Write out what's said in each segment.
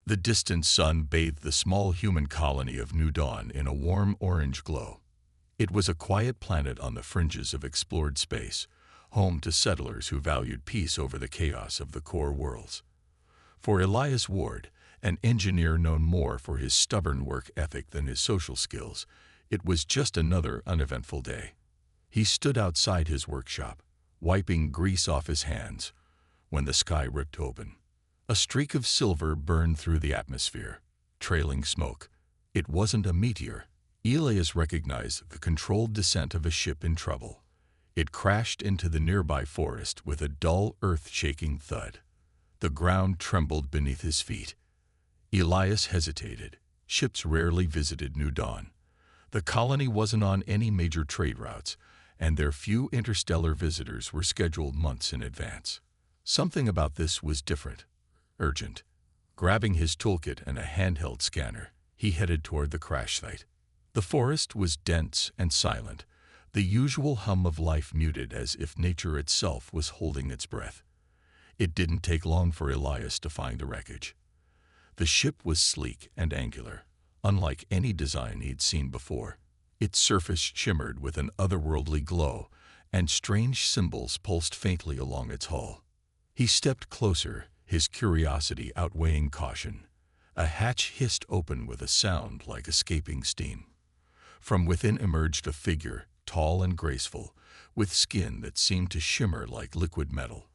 The distant sun bathed the small human colony of New Dawn in a warm orange glow. It was a quiet planet on the fringes of explored space, home to settlers who valued peace over the chaos of the core worlds. For Elias Ward, an engineer known more for his stubborn work ethic than his social skills, it was just another uneventful day. He stood outside his workshop, wiping grease off his hands, when the sky ripped open. A streak of silver burned through the atmosphere, trailing smoke. It wasn't a meteor. Elias recognized the controlled descent of a ship in trouble. It crashed into the nearby forest with a dull, earth-shaking thud. The ground trembled beneath his feet. Elias hesitated. Ships rarely visited New Dawn. The colony wasn't on any major trade routes, and their few interstellar visitors were scheduled months in advance. Something about this was different, urgent. Grabbing his toolkit and a handheld scanner, he headed toward the crash site. The forest was dense and silent, the usual hum of life muted as if nature itself was holding its breath. It didn't take long for Elias to find the wreckage. The ship was sleek and angular, unlike any design he'd seen before. Its surface shimmered with an otherworldly glow, and strange symbols pulsed faintly along its hull. He stepped closer, his curiosity outweighing caution. A hatch hissed open with a sound like escaping steam. From within emerged a figure, tall and graceful, with skin that seemed to shimmer like liquid metal.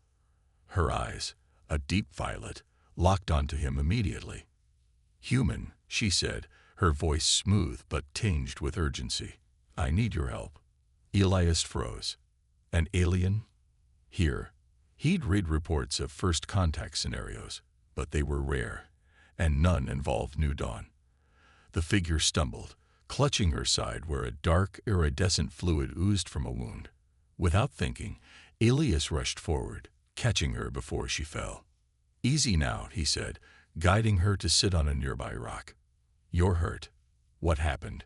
Her eyes, a deep violet, locked onto him immediately. "Human," she said, her voice smooth but tinged with urgency. "I need your help." Elias froze. An alien? Here. He'd read reports of first contact scenarios, but they were rare, and none involved New Dawn. The figure stumbled, clutching her side where a dark, iridescent fluid oozed from a wound. Without thinking, Elias rushed forward, catching her before she fell. "Easy now," he said, guiding her to sit on a nearby rock. "You're hurt. What happened?"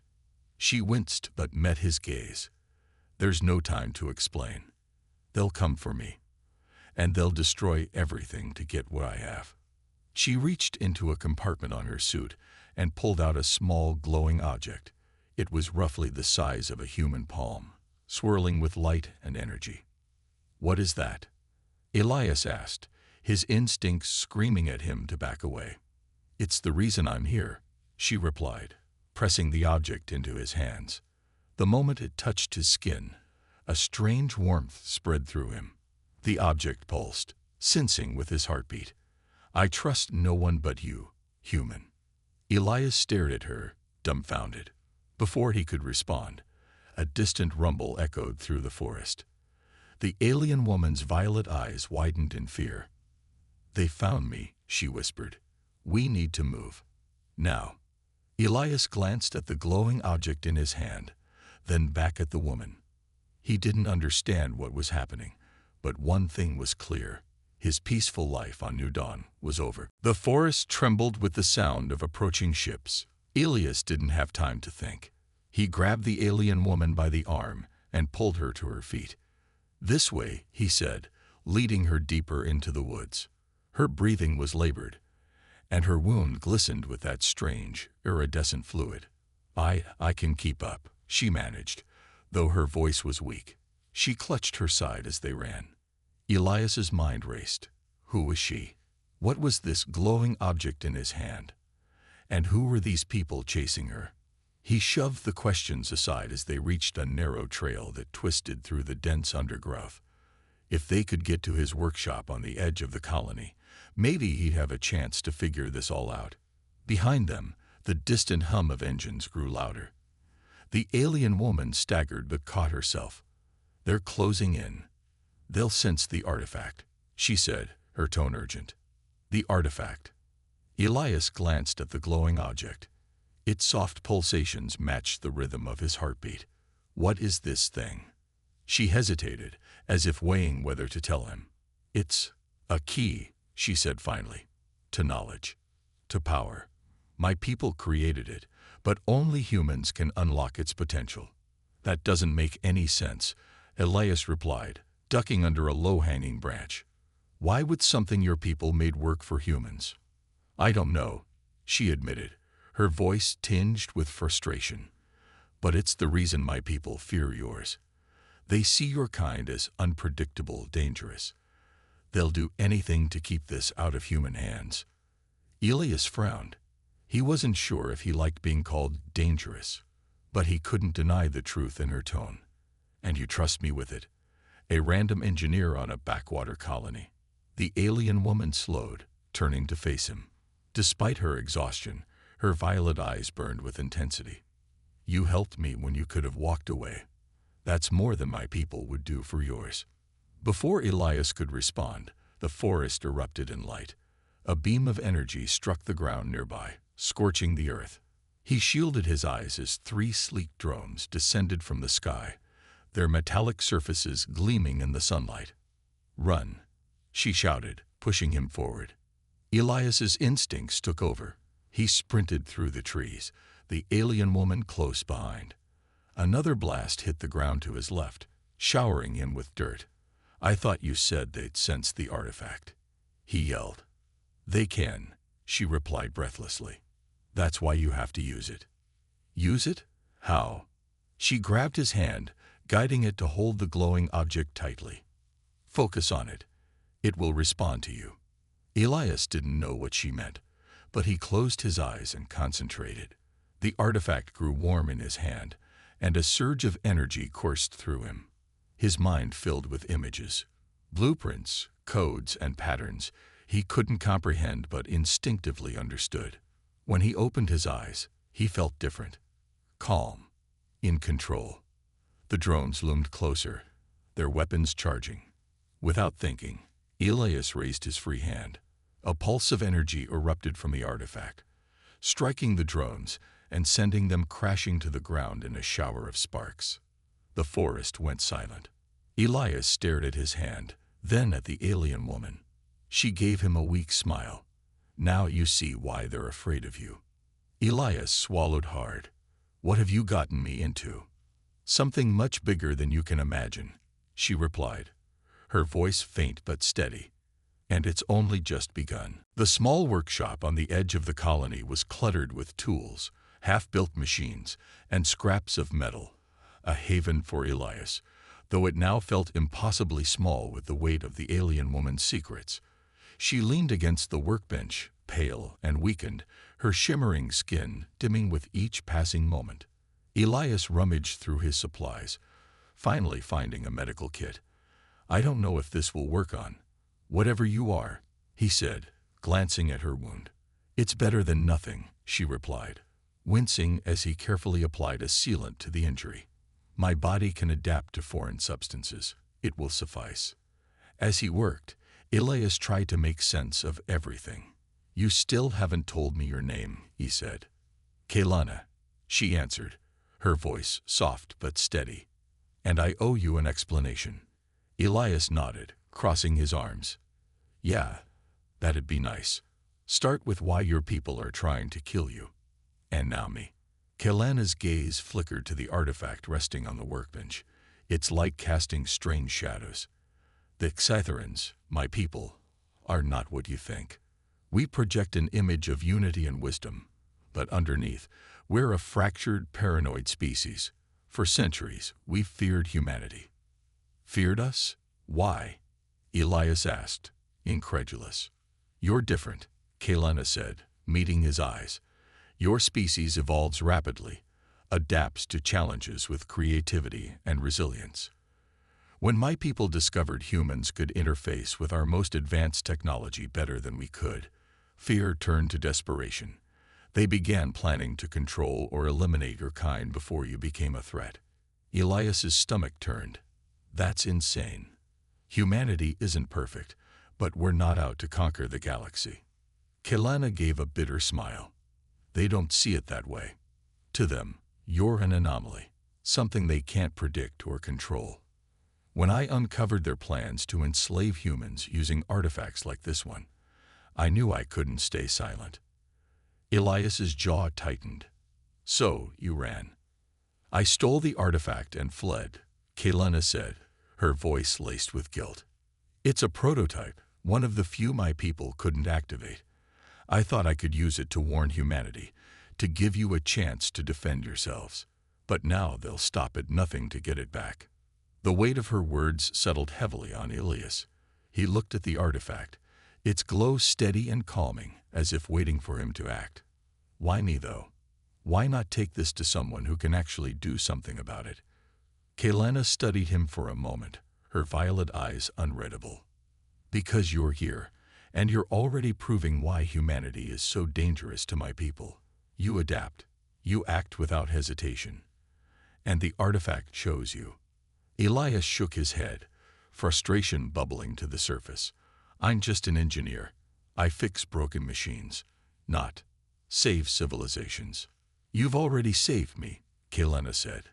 She winced but met his gaze. "There's no time to explain. They'll come for me, and they'll destroy everything to get what I have." She reached into a compartment on her suit and pulled out a small, glowing object. It was roughly the size of a human palm, swirling with light and energy. "What is that?" Elias asked, his instincts screaming at him to back away. "It's the reason I'm here," she replied, pressing the object into his hands. The moment it touched his skin, a strange warmth spread through him. The object pulsed, sensing with his heartbeat. "I trust no one but you, human." Elias stared at her, dumbfounded. Before he could respond, a distant rumble echoed through the forest. The alien woman's violet eyes widened in fear. "They found me," she whispered. "We need to move. Now." Elias glanced at the glowing object in his hand, then back at the woman. He didn't understand what was happening, but one thing was clear. His peaceful life on New Dawn was over. The forest trembled with the sound of approaching ships. Elias didn't have time to think. He grabbed the alien woman by the arm and pulled her to her feet. "This way," he said, leading her deeper into the woods. Her breathing was labored, and her wound glistened with that strange, iridescent fluid. I can keep up," she managed, though her voice was weak. She clutched her side as they ran. Elias's mind raced. Who was she? What was this glowing object in his hand? And who were these people chasing her? He shoved the questions aside as they reached a narrow trail that twisted through the dense undergrowth. If they could get to his workshop on the edge of the colony, maybe he'd have a chance to figure this all out. Behind them, the distant hum of engines grew louder. The alien woman staggered but caught herself. "They're closing in. They'll sense the artifact," she said, her tone urgent. "The artifact." Elias glanced at the glowing object. Its soft pulsations matched the rhythm of his heartbeat. "What is this thing?" She hesitated, as if weighing whether to tell him. "It's a key," she said finally. "To knowledge. To power. My people created it, but only humans can unlock its potential." "That doesn't make any sense," Elias replied, ducking under a low-hanging branch. "Why would something your people made work for humans?" "I don't know," she admitted, her voice tinged with frustration. But it's the reason my people fear yours. They see your kind as unpredictable, dangerous. They'll do anything to keep this out of human hands. Elias frowned. He wasn't sure if he liked being called dangerous, but he couldn't deny the truth in her tone. And you trust me with it? A random engineer on a backwater colony. The alien woman slowed, turning to face him. Despite her exhaustion, her violet eyes burned with intensity. You helped me when you could have walked away. That's more than my people would do for yours. Before Elias could respond, the forest erupted in light. A beam of energy struck the ground nearby, scorching the earth. He shielded his eyes as 3 sleek drones descended from the sky, their metallic surfaces gleaming in the sunlight. Run, she shouted, pushing him forward. Elias's instincts took over. He sprinted through the trees, the alien woman close behind. Another blast hit the ground to his left, showering him with dirt. I thought you said they'd sense the artifact, he yelled. They can, she replied breathlessly. That's why you have to use it. Use it? How? She grabbed his hand, guiding it to hold the glowing object tightly. Focus on it. It will respond to you. Elias didn't know what she meant, but he closed his eyes and concentrated. The artifact grew warm in his hand, and a surge of energy coursed through him. His mind filled with images, blueprints, codes, and patterns he couldn't comprehend but instinctively understood. When he opened his eyes, he felt different, calm, in control. The drones loomed closer, their weapons charging. Without thinking, Elias raised his free hand. A pulse of energy erupted from the artifact, striking the drones and sending them crashing to the ground in a shower of sparks. The forest went silent. Elias stared at his hand, then at the alien woman. She gave him a weak smile. Now you see why they're afraid of you. Elias swallowed hard. What have you gotten me into? Something much bigger than you can imagine, she replied, her voice faint but steady. And it's only just begun. The small workshop on the edge of the colony was cluttered with tools, half-built machines, and scraps of metal, a haven for Elias, though it now felt impossibly small with the weight of the alien woman's secrets. She leaned against the workbench, pale and weakened, her shimmering skin dimming with each passing moment. Elias rummaged through his supplies, finally finding a medical kit. I don't know if this will work on. Whatever you are, he said, glancing at her wound. It's better than nothing, she replied, wincing as he carefully applied a sealant to the injury. My body can adapt to foreign substances. It will suffice. As he worked, Elias tried to make sense of everything. You still haven't told me your name, he said. Kaylana, she answered, her voice soft but steady. And I owe you an explanation. Elias nodded, crossing his arms. Yeah, that'd be nice. Start with why your people are trying to kill you. And now me. Kaylana's gaze flickered to the artifact resting on the workbench, its light casting strange shadows. The Xytherans, my people, are not what you think. We project an image of unity and wisdom, but underneath, we're a fractured, paranoid species. For centuries, we've feared humanity. Feared us? Why? Elias asked, incredulous. You're different, Kaylana said, meeting his eyes. Your species evolves rapidly, adapts to challenges with creativity and resilience. When my people discovered humans could interface with our most advanced technology better than we could, fear turned to desperation. They began planning to control or eliminate your kind before you became a threat. Elias's stomach turned. That's insane. Humanity isn't perfect, but we're not out to conquer the galaxy. Kaylana gave a bitter smile. They don't see it that way. To them, you're an anomaly, something they can't predict or control. When I uncovered their plans to enslave humans using artifacts like this one, I knew I couldn't stay silent. Elias's jaw tightened. So you ran. I stole the artifact and fled, Kaylana said, her voice laced with guilt. It's a prototype, one of the few my people couldn't activate. I thought I could use it to warn humanity, to give you a chance to defend yourselves. But now they'll stop at nothing to get it back." The weight of her words settled heavily on Elias. He looked at the artifact, its glow steady and calming, as if waiting for him to act. Why me, though? Why not take this to someone who can actually do something about it? Kaylana studied him for a moment, her violet eyes unreadable. "Because you're here, and you're already proving why humanity is so dangerous to my people. You adapt. You act without hesitation. And the artifact shows you." Elias shook his head, frustration bubbling to the surface. "I'm just an engineer. I fix broken machines, not save civilizations." "You've already saved me," Kaylana said.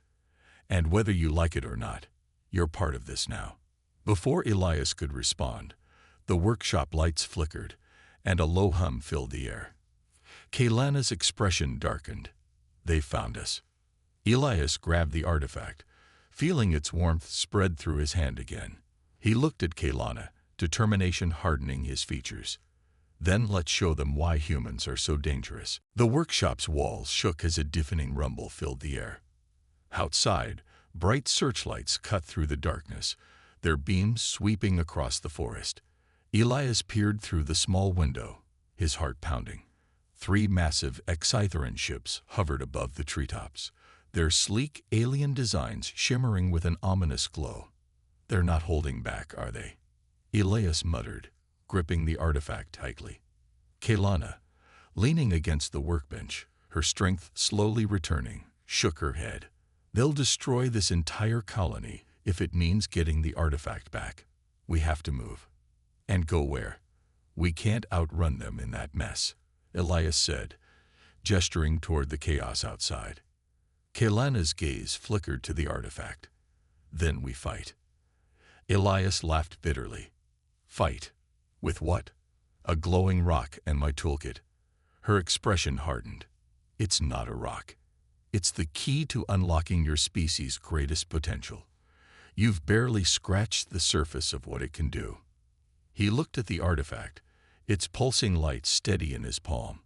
"And whether you like it or not, you're part of this now." Before Elias could respond, the workshop lights flickered, and a low hum filled the air. Kaylana's expression darkened. "They found us." Elias grabbed the artifact, feeling its warmth spread through his hand again. He looked at Kaylana, determination hardening his features. "Then let's show them why humans are so dangerous." The workshop's walls shook as a deafening rumble filled the air. Outside, bright searchlights cut through the darkness, their beams sweeping across the forest. Elias peered through the small window, his heart pounding. 3 massive Excytheran ships hovered above the treetops, their sleek alien designs shimmering with an ominous glow. "They're not holding back, are they?" Elias muttered, gripping the artifact tightly. Kaylana, leaning against the workbench, her strength slowly returning, shook her head. "They'll destroy this entire colony if it means getting the artifact back. We have to move." "And go where? We can't outrun them in that mess," Elias said, gesturing toward the chaos outside. Kaylana's gaze flickered to the artifact. "Then we fight." Elias laughed bitterly. "Fight? With what?" "A glowing rock and my toolkit." Her expression hardened. "It's not a rock. It's the key to unlocking your species' greatest potential. You've barely scratched the surface of what it can do." He looked at the artifact, its pulsing light steady in his palm.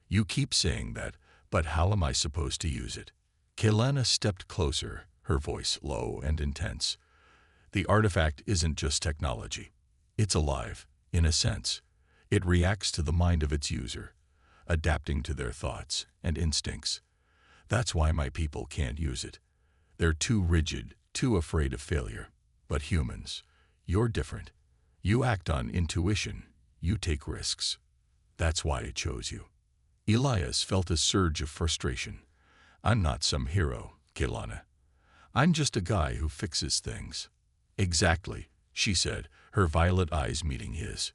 "You keep saying that, but how am I supposed to use it?" Kaylana stepped closer, her voice low and intense. "The artifact isn't just technology. It's alive, in a sense. It reacts to the mind of its user, adapting to their thoughts and instincts. That's why my people can't use it. They're too rigid, too afraid of failure. But humans, you're different. You act on intuition. You take risks. That's why it chose you." Elias felt a surge of frustration. "I'm not some hero, Kaylana. I'm just a guy who fixes things." "Exactly," she said, her violet eyes meeting his.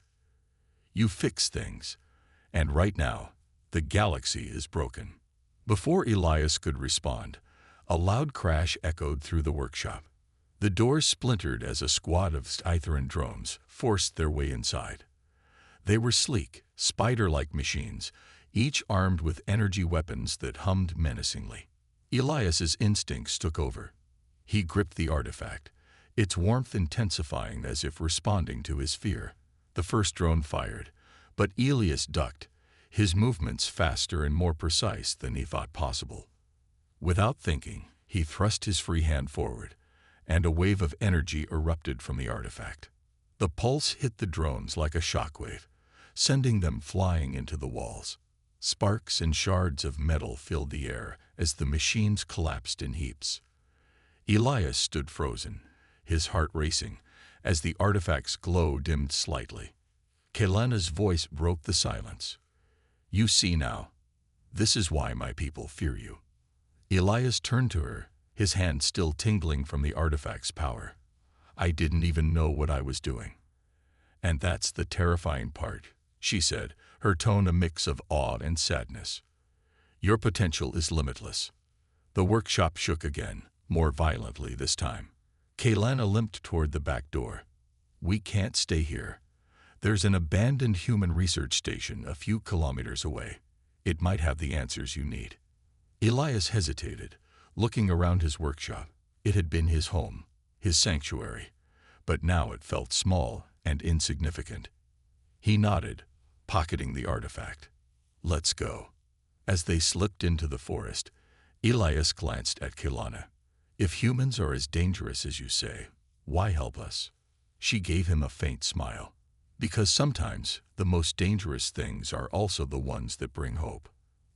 "You fix things. And right now, the galaxy is broken." Before Elias could respond, a loud crash echoed through the workshop. The doors splintered as a squad of Scytheran drones forced their way inside. They were sleek, spider-like machines, each armed with energy weapons that hummed menacingly. Elias's instincts took over. He gripped the artifact, its warmth intensifying as if responding to his fear. The first drone fired, but Elias ducked, his movements faster and more precise than he thought possible. Without thinking, he thrust his free hand forward, and a wave of energy erupted from the artifact. The pulse hit the drones like a shockwave, sending them flying into the walls. Sparks and shards of metal filled the air as the machines collapsed in heaps. Elias stood frozen, his heart racing, as the artifact's glow dimmed slightly. Kaylana's voice broke the silence. "You see now. This is why my people fear you." Elias turned to her, his hand still tingling from the artifact's power. "I didn't even know what I was doing." "And that's the terrifying part," she said, her tone a mix of awe and sadness. "Your potential is limitless." The workshop shook again, more violently this time. Kaylana limped toward the back door. "We can't stay here. There's an abandoned human research station a few kilometers away. It might have the answers you need." Elias hesitated, looking around his workshop. It had been his home, his sanctuary, but now it felt small and insignificant. He nodded, pocketing the artifact. Let's go. As they slipped into the forest, Elias glanced at Kelana. If humans are as dangerous as you say, why help us? She gave him a faint smile. Because sometimes the most dangerous things are also the ones that bring hope.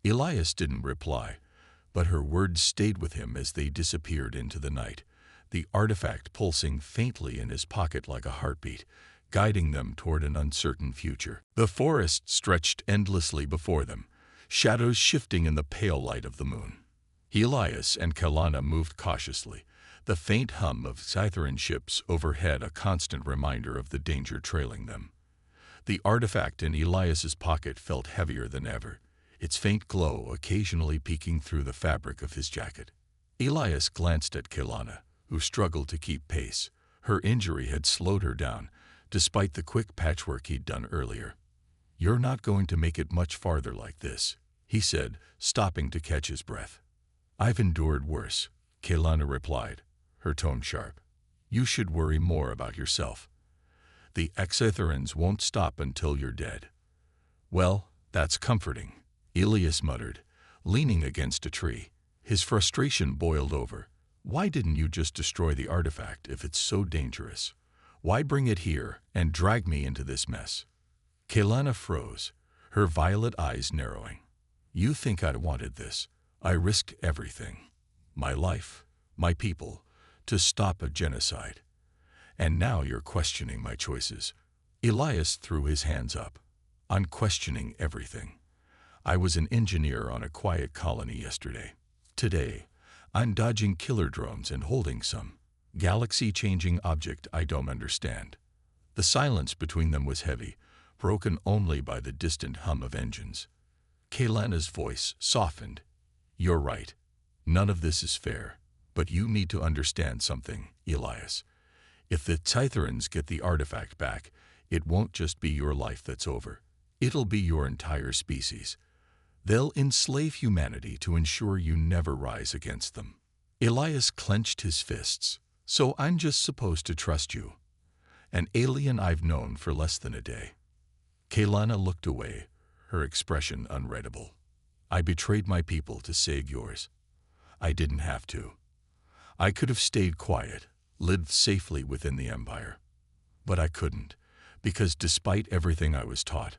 Elias didn't reply, but her words stayed with him as they disappeared into the night, the artifact pulsing faintly in his pocket like a heartbeat, guiding them toward an uncertain future. The forest stretched endlessly before them, shadows shifting in the pale light of the moon. Elias and Kelana moved cautiously, the faint hum of Scytheran ships overhead a constant reminder of the danger trailing them. The artifact in Elias's pocket felt heavier than ever, its faint glow occasionally peeking through the fabric of his jacket. Elias glanced at Kelana, who struggled to keep pace. Her injury had slowed her down, despite the quick patchwork he'd done earlier. "You're not going to make it much farther like this," he said, stopping to catch his breath. "I've endured worse," Kelana replied, her tone sharp. "You should worry more about yourself. The Exitherans won't stop until you're dead." "Well, that's comforting," Elias muttered, leaning against a tree. His frustration boiled over. "Why didn't you just destroy the artifact if it's so dangerous? Why bring it here and drag me into this mess?" Kelana froze, her violet eyes narrowing. "You think I wanted this? I risked everything. My life, my people, to stop a genocide. And now you're questioning my choices." Elias threw his hands up. "I'm questioning everything. I was an engineer on a quiet colony yesterday. Today, I'm dodging killer drones and holding some galaxy-changing object I don't understand." The silence between them was heavy, broken only by the distant hum of engines. Kelana's voice softened. "You're right. None of this is fair. But you need to understand something, Elias. If the Scytherans get the artifact back, it won't just be your life that's over. It'll be your entire species. They'll enslave humanity to ensure you never rise against them." Elias clenched his fists. "So I'm just supposed to trust you? An alien I've known for less than a day." Kelana looked away, her expression unreadable. "I betrayed my people to save yours. I didn't have to. I could have stayed quiet, lived safely within the Empire. But I couldn't, because despite everything I was taught,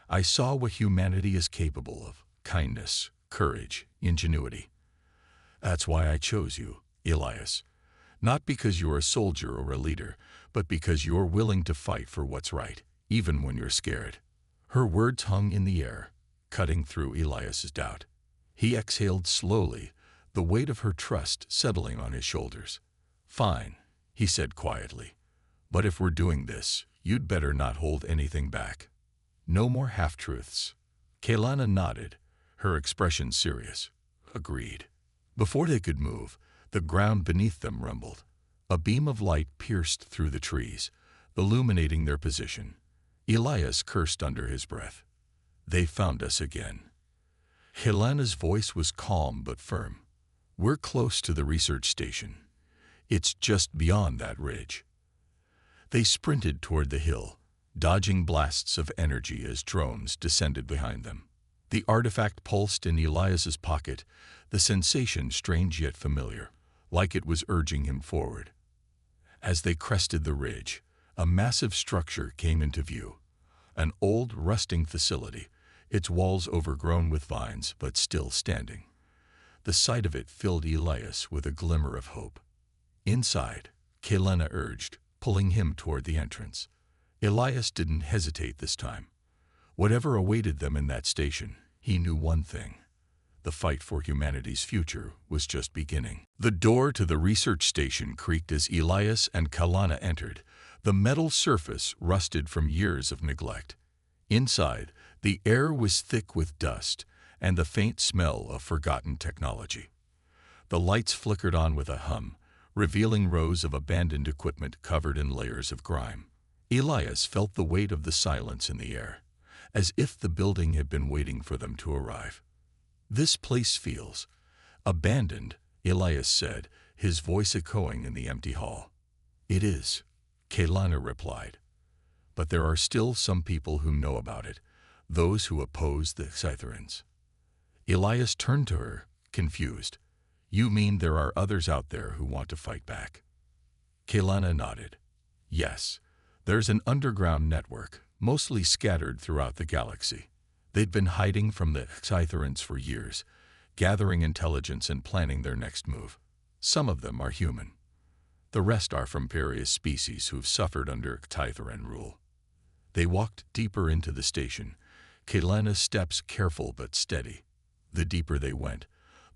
I saw what humanity is capable of: kindness, courage, ingenuity. That's why I chose you, Elias. Not because you're a soldier or a leader, but because you're willing to fight for what's right, even when you're scared." Her words hung in the air, cutting through Elias's doubt. He exhaled slowly, the weight of her trust settling on his shoulders. "Fine," he said quietly. "But if we're doing this, you'd better not hold anything back. No more half-truths." Kelana nodded, her expression serious. "Agreed." Before they could move, the ground beneath them rumbled. A beam of light pierced through the trees, illuminating their position. Elias cursed under his breath. "They found us again." Kelana's voice was calm but firm. "We're close to the research station. It's just beyond that ridge." They sprinted toward the hill, dodging blasts of energy as drones descended behind them. The artifact pulsed in Elias's pocket, the sensation strange yet familiar, like it was urging him forward. As they crested the ridge, a massive structure came into view. An old, rusting facility, its walls overgrown with vines but still standing. The sight of it filled Elias with a glimmer of hope. "Inside," Kelana urged, pulling him toward the entrance. Elias didn't hesitate this time. Whatever awaited them in that station, he knew one thing: the fight for humanity's future was just beginning. The door to the research station creaked as Elias and Kelana entered, the metal surface rusted from years of neglect. Inside, the air was thick with dust and the faint smell of forgotten technology. The lights flickered on with a hum, revealing rows of abandoned equipment covered in layers of grime. Elias felt the weight of the silence in the air, as if the building had been waiting for them to arrive. "This place feels abandoned," Elias said, his voice echoing in the empty hall. "It is," Kelana replied. "But there are still some people who know about it, those who oppose the Scytherans. Elias turned to her, confused. You mean there are others out there who want to fight back? Kaylana nodded. Yes, there's an underground network, mostly scattered throughout the galaxy. They'd been hiding from the Scytherans for years, gathering intelligence and planning their next move. Some of them are human. The rest are from various species who've suffered under Scytheran rule. They walked deeper into the station, Kaylana's steps careful but steady. The deeper they went,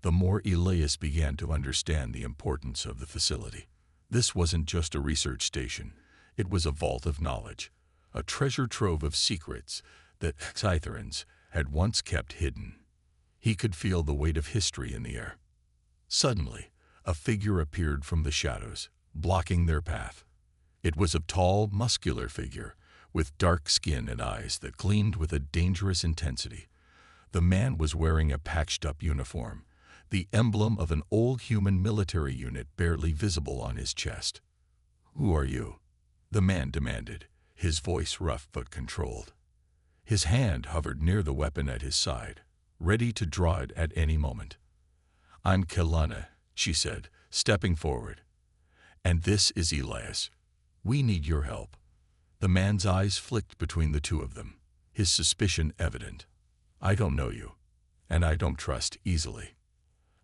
the more Elias began to understand the importance of the facility. This wasn't just a research station. It was a vault of knowledge, a treasure trove of secrets that Scytherans had once kept hidden. He could feel the weight of history in the air. Suddenly, a figure appeared from the shadows, blocking their path. It was a tall, muscular figure, with dark skin and eyes that gleamed with a dangerous intensity. The man was wearing a patched-up uniform, the emblem of an old human military unit barely visible on his chest. "Who are you?" the man demanded, his voice rough but controlled. His hand hovered near the weapon at his side, ready to draw it at any moment. "I'm Kaylana," she said, stepping forward. "And this is Elias. We need your help." The man's eyes flicked between the two of them, his suspicion evident. "I don't know you, and I don't trust easily."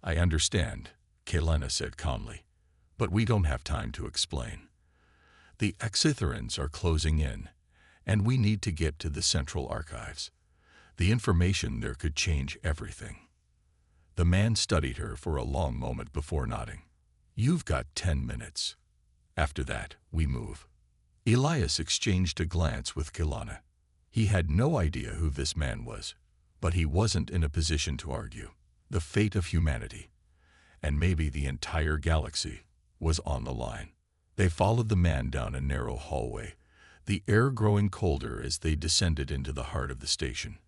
"I understand," Kaylana said calmly, "but we don't have time to explain. The Scytherans are closing in, and we need to get to the central archives. The information there could change everything." The man studied her for a long moment before nodding. "You've got 10 minutes. After that, we move." Elias exchanged a glance with Kaylana. He had no idea who this man was, but he wasn't in a position to argue. The fate of humanity, and maybe the entire galaxy, was on the line. They followed the man down a narrow hallway, the air growing colder as they descended into the heart of the station.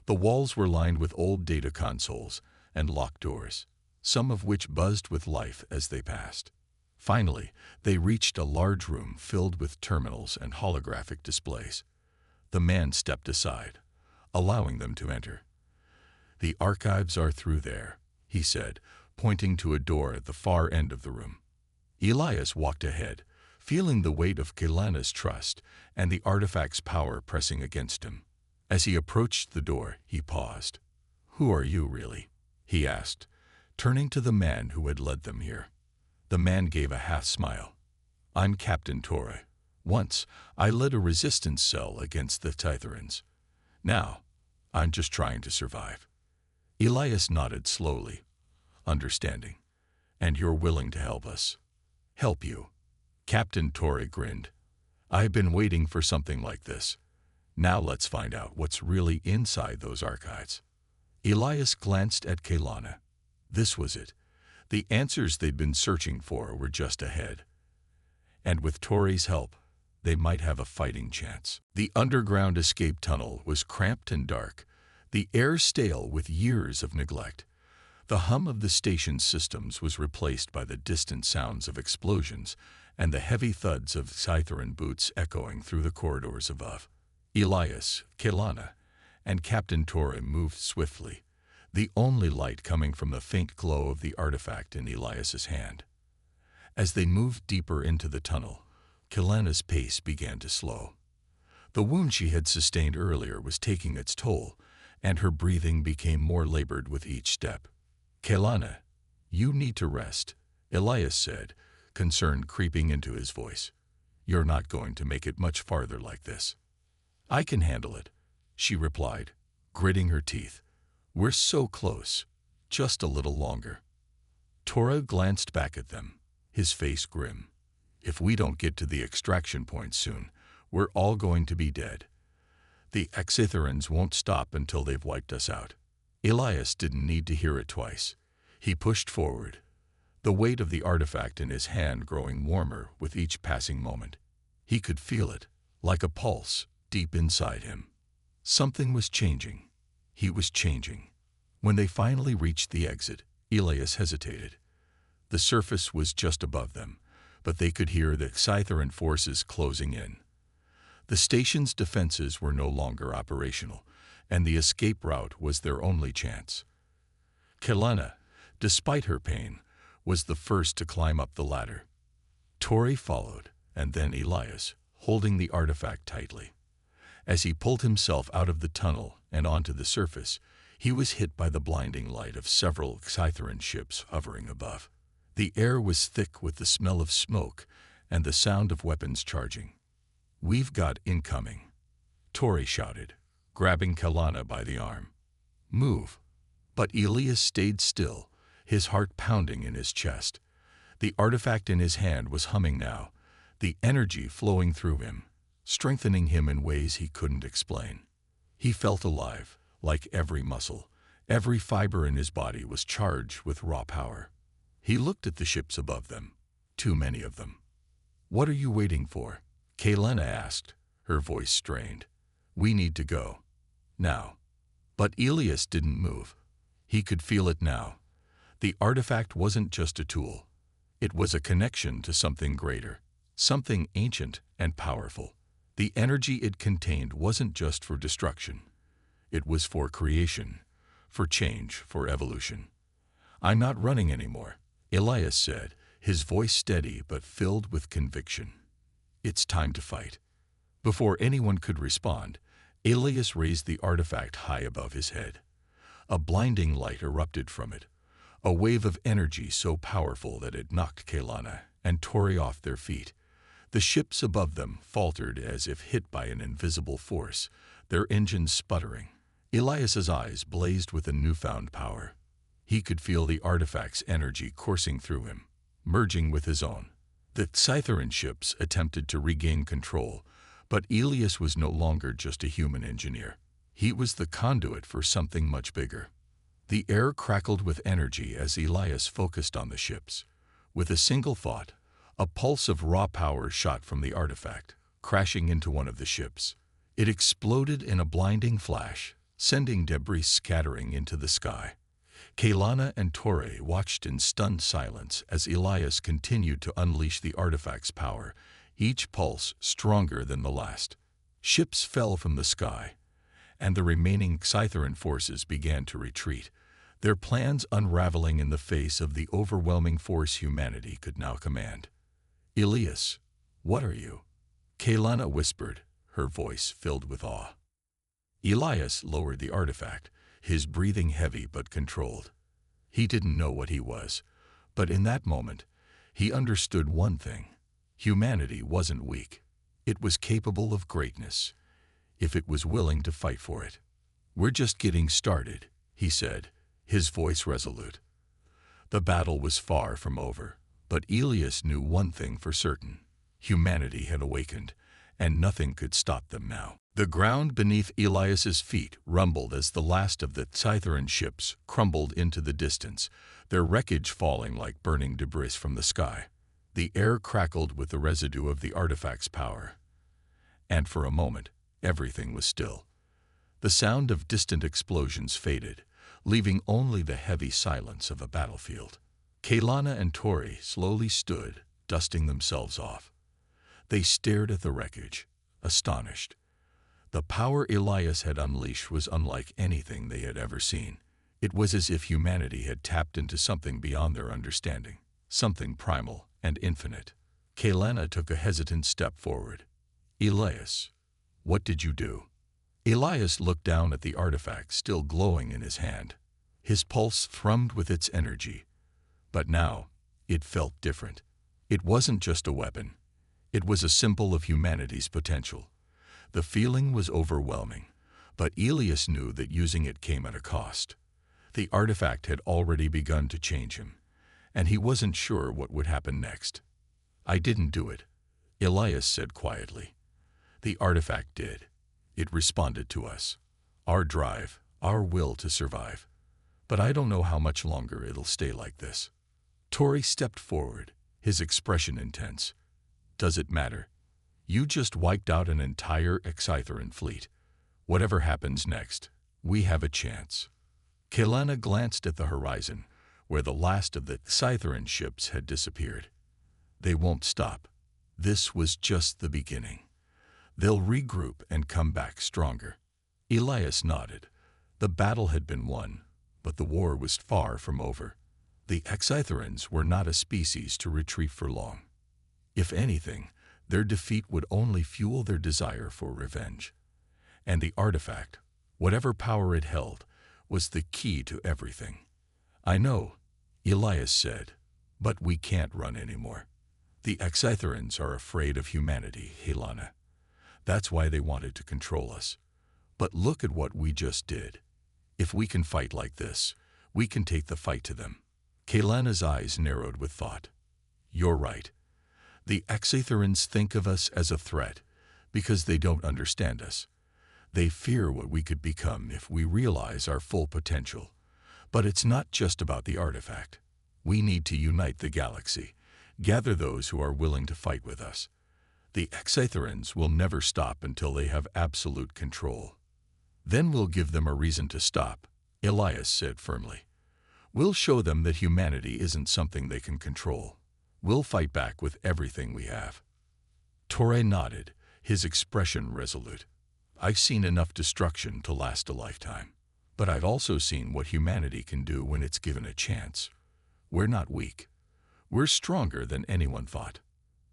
The walls were lined with old data consoles and locked doors, some of which buzzed with life as they passed. Finally, they reached a large room filled with terminals and holographic displays. The man stepped aside, allowing them to enter. "The archives are through there," he said, pointing to a door at the far end of the room. Elias walked ahead, feeling the weight of Kaylana's trust and the artifact's power pressing against him. As he approached the door, he paused. "Who are you, really?" he asked, turning to the man who had led them here. The man gave a half-smile. "I'm Captain Torre. Once, I led a resistance cell against the Scytherans. Now, I'm just trying to survive." Elias nodded slowly, understanding. "And you're willing to help us?" "Help you?" Captain Torre grinned. "I've been waiting for something like this. Now let's find out what's really inside those archives." Elias glanced at Kaylana. This was it. The answers they'd been searching for were just ahead. And with Torre's help, they might have a fighting chance. The underground escape tunnel was cramped and dark, the air stale with years of neglect. The hum of the station's systems was replaced by the distant sounds of explosions and the heavy thuds of Scytheran boots echoing through the corridors above. Elias, Kaylana, and Captain Torre moved swiftly, the only light coming from the faint glow of the artifact in Elias's hand. As they moved deeper into the tunnel, Kaylana's pace began to slow. The wound she had sustained earlier was taking its toll, and her breathing became more labored with each step. "Kaylana, you need to rest," Elias said, concern creeping into his voice. "You're not going to make it much farther like this." "I can handle it," she replied, gritting her teeth. "We're so close. Just a little longer." Torre glanced back at them, his face grim. "If we don't get to the extraction point soon, we're all going to be dead. The Scytherans won't stop until they've wiped us out." Elias didn't need to hear it twice. He pushed forward, the weight of the artifact in his hand growing warmer with each passing moment. He could feel it, like a pulse, deep inside him. Something was changing. He was changing. When they finally reached the exit, Elias hesitated. The surface was just above them, but they could hear the Scytheran forces closing in. The station's defenses were no longer operational, and the escape route was their only chance. Kaylana, despite her pain, was the first to climb up the ladder. Tori followed, and then Elias, holding the artifact tightly. As he pulled himself out of the tunnel and onto the surface, he was hit by the blinding light of several Scytheran ships hovering above. The air was thick with the smell of smoke and the sound of weapons charging. "We've got incoming," Tori shouted, grabbing Kaylana by the arm. "Move." But Elias stayed still, his heart pounding in his chest. The artifact in his hand was humming now, the energy flowing through him, strengthening him in ways he couldn't explain. He felt alive, like every muscle, every fiber in his body was charged with raw power. He looked at the ships above them, too many of them. "What are you waiting for?" Kaylana asked, her voice strained. "We need to go. Now." But Elias didn't move. He could feel it now. The artifact wasn't just a tool. It was a connection to something greater, something ancient and powerful. The energy it contained wasn't just for destruction. It was for creation, for change, for evolution. "I'm not running anymore," Elias said, his voice steady but filled with conviction. "It's time to fight." Before anyone could respond, Elias raised the artifact high above his head. A blinding light erupted from it, a wave of energy so powerful that it knocked Kaylana and Tori off their feet. The ships above them faltered as if hit by an invisible force, their engines sputtering. Elias's eyes blazed with a newfound power. He could feel the artifact's energy coursing through him, merging with his own. The Scytheran ships attempted to regain control, but Elias was no longer just a human engineer. He was the conduit for something much bigger. The air crackled with energy as Elias focused on the ships. With a single thought, a pulse of raw power shot from the artifact, crashing into one of the ships. It exploded in a blinding flash, sending debris scattering into the sky. Kaylana and Tori watched in stunned silence as Elias continued to unleash the artifact's power, each pulse stronger than the last. Ships fell from the sky, and the remaining Scytheran forces began to retreat, their plans unraveling in the face of the overwhelming force humanity could now command. "Elias, what are you?" Kaylana whispered, her voice filled with awe. Elias lowered the artifact, his breathing heavy but controlled. He didn't know what he was, but in that moment, he understood one thing. Humanity wasn't weak. It was capable of greatness, if it was willing to fight for it. "We're just getting started," he said, his voice resolute. The battle was far from over, but Elias knew one thing for certain. Humanity had awakened, and nothing could stop them now. The ground beneath Elias's feet rumbled as the last of the Scytheran ships crumbled into the distance, their wreckage falling like burning debris from the sky. The air crackled with the residue of the artifact's power. And for a moment, everything was still. The sound of distant explosions faded, leaving only the heavy silence of a battlefield. Kaylana and Tori slowly stood, dusting themselves off. They stared at the wreckage, astonished. The power Elias had unleashed was unlike anything they had ever seen. It was as if humanity had tapped into something beyond their understanding, something primal and infinite. Kaylana took a hesitant step forward. "Elias, what did you do?" Elias looked down at the artifact still glowing in his hand. His pulse thrummed with its energy. But now, it felt different. It wasn't just a weapon. It was a symbol of humanity's potential. The feeling was overwhelming, but Elias knew that using it came at a cost. The artifact had already begun to change him, and he wasn't sure what would happen next. "I didn't do it," Elias said quietly. "The artifact did. It responded to us. Our drive, our will to survive. But I don't know how much longer it'll stay like this." Tori stepped forward, his expression intense. "Does it matter? You just wiped out an entire Scytheran fleet. Whatever happens next, we have a chance." Kaylana glanced at the horizon, where the last of the Scytheran ships had disappeared. "They won't stop. This was just the beginning. They'll regroup and come back stronger." Elias nodded. The battle had been won, but the war was far from over. The Exitherans were not a species to retreat for long. If anything, their defeat would only fuel their desire for revenge. And the artifact, whatever power it held, was the key to everything. "I know," Elias said, "but we can't run anymore. The Exitherans are afraid of humanity, Helena. That's why they wanted to control us. But look at what we just did. If we can fight like this, we can take the fight to them." Helena's eyes narrowed with thought. "You're right. The Exitherans think of us as a threat because they don't understand us. They fear what we could become if we realize our full potential. But it's not just about the artifact. We need to unite the galaxy, gather those who are willing to fight with us. The Exitherans will never stop until they have absolute control. Then we'll give them a reason to stop," Elias said firmly. "We'll show them that humanity isn't something they can control. We'll fight back with everything we have." Torre nodded, his expression resolute. "I've seen enough destruction to last a lifetime. But I've also seen what humanity can do when it's given a chance. We're not weak. We're stronger than anyone thought."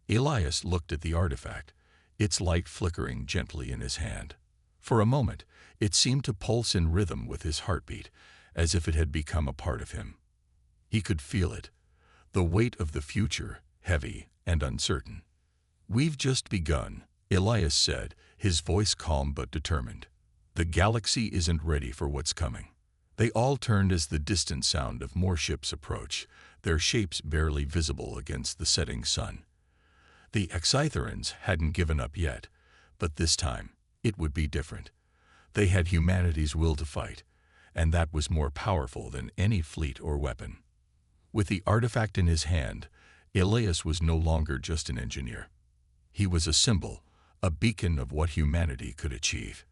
Elias looked at the artifact, its light flickering gently in his hand. For a moment, it seemed to pulse in rhythm with his heartbeat, as if it had become a part of him. He could feel it, the weight of the future, heavy and uncertain. "We've just begun," Elias said, his voice calm but determined. "The galaxy isn't ready for what's coming." They all turned as the distant sound of more ships approached, their shapes barely visible against the setting sun. The Exitherans hadn't given up yet, but this time it would be different. They had humanity's will to fight, and that was more powerful than any fleet or weapon. With the artifact in his hand, Elias was no longer just an engineer. He was a symbol, a beacon of what humanity could achieve.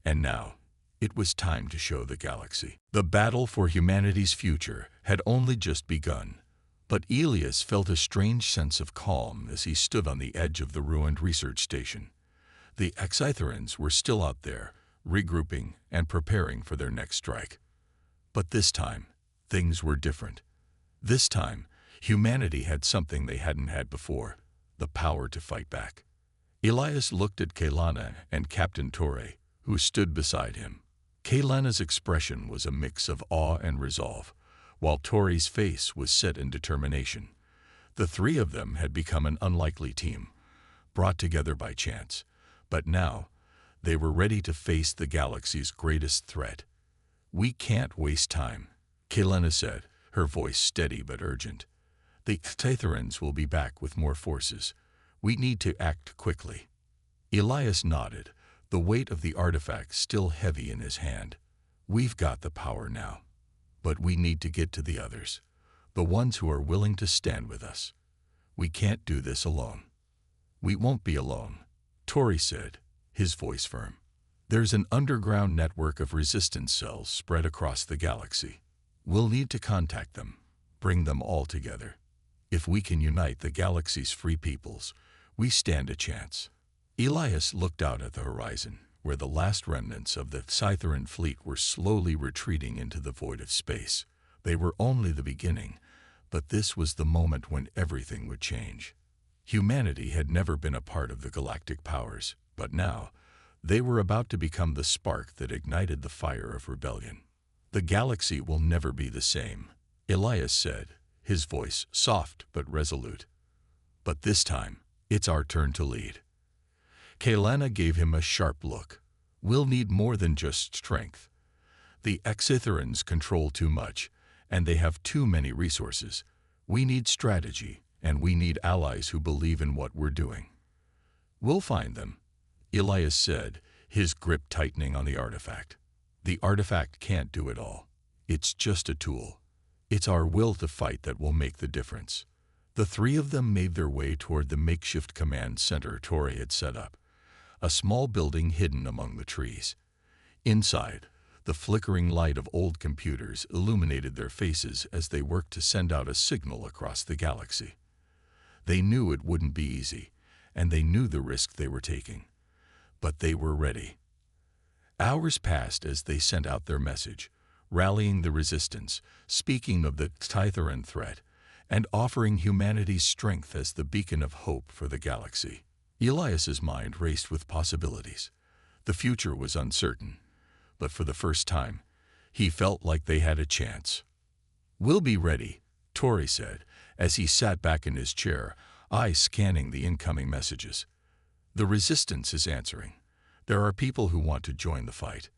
And now, it was time to show the galaxy. The battle for humanity's future had only just begun, but Elias felt a strange sense of calm as he stood on the edge of the ruined research station. The Exitherans were still out there, regrouping and preparing for their next strike. But this time, things were different. This time, humanity had something they hadn't had before, the power to fight back. Elias looked at Helena and Captain Torre, who stood beside him. Helena's expression was a mix of awe and resolve, while Torre's face was set in determination. The three of them had become an unlikely team, brought together by chance, but now they were ready to face the galaxy's greatest threat. "We can't waste time," Helena said, her voice steady but urgent. "The Exitherans will be back with more forces. We need to act quickly." Elias nodded, the weight of the artifact still heavy in his hand. "We've got the power now, but we need to get to the others, the ones who are willing to stand with us. We can't do this alone." "We won't be alone," Torre said, his voice firm. "There's an underground network of resistance cells spread across the galaxy. We'll need to contact them, bring them all together. If we can unite the galaxy's free peoples, we stand a chance." Elias looked out at the horizon, where the last remnants of the Scytheran fleet were slowly retreating into the void of space. They were only the beginning, but this was the moment when everything would change. Humanity had never been a part of the galactic powers, but now they were about to become the spark that ignited the fire of rebellion. "The galaxy will never be the same," Elias said, his voice soft but resolute. "But this time, it's our turn to lead." Helena gave him a sharp look. "We'll need more than just strength. The Exitherans control too much, and they have too many resources. We need strategy, and we need allies who believe in what we're doing." "We'll find them," Elias said, his grip tightening on the artifact. "The artifact can't do it all. It's just a tool. It's our will to fight that will make the difference." The three of them made their way toward the makeshift command center Torre had set up, a small building hidden among the trees. Inside, the flickering light of old computers illuminated their faces as they worked to send out a signal across the galaxy. They knew it wouldn't be easy, and they knew the risk they were taking. But they were ready. Hours passed as they sent out their message, rallying the resistance, speaking of the Titharian threat, and offering humanity's strength as the beacon of hope for the galaxy. Elias's mind raced with possibilities. The future was uncertain, but for the first time, he felt like they had a chance. "We'll be ready," Tori said, as he sat back in his chair, eyes scanning the incoming messages. "The resistance is answering. There are people who want to join the fight."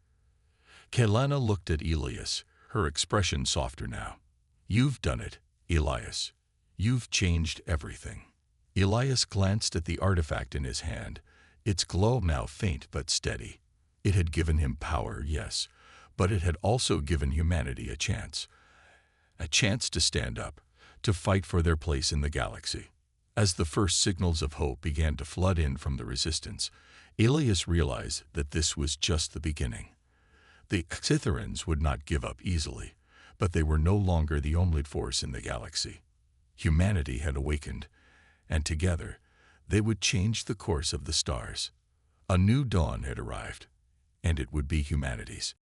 Kelena looked at Elias, her expression softer now. "You've done it, Elias. You've changed everything." Elias glanced at the artifact in his hand, its glow now faint but steady. It had given him power, yes, but it had also given humanity a chance to stand up, to fight for their place in the galaxy. As the first signals of hope began to flood in from the resistance, Elias realized that this was just the beginning. The Titharians would not give up easily, but they were no longer the only force in the galaxy. Humanity had awakened, and together they would change the course of the stars. A new dawn had arrived, and it would be humanity's.